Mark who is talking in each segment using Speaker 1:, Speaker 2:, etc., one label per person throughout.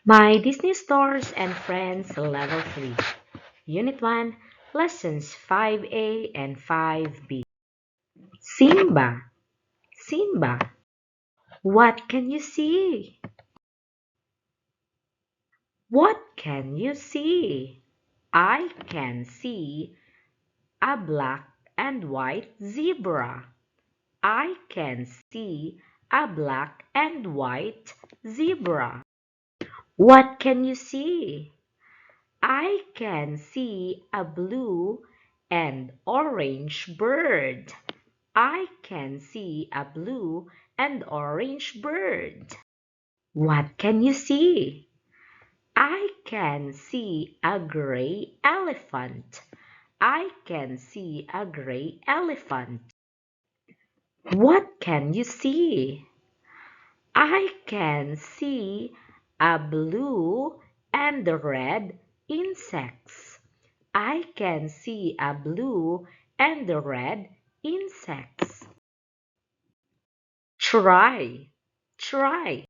Speaker 1: My Disney Stores and Friends Level 3, Unit 1, Lessons 5A and 5B. Simba, Simba, what can you see? What can you see? I can see a black and white zebra. I can see a black and white zebra. What can you see? I can see a blue and orange bird. I can see a blue and orange bird. What can you see? I can see a gray elephant. I can see a gray elephant. What can you see? I can see a blue and red insects. I can see a blue and red insects. Try, try.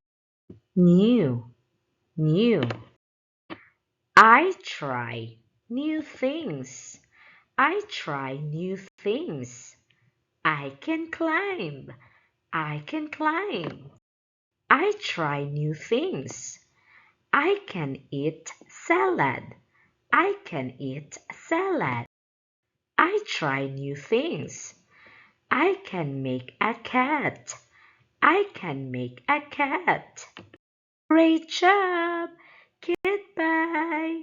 Speaker 1: New, new. I try new things. I try new things. I can climb. I can climb. I try new things. I can eat salad. I can eat salad. I try new things. I can make a cat. I can make a cat. Great job! Goodbye.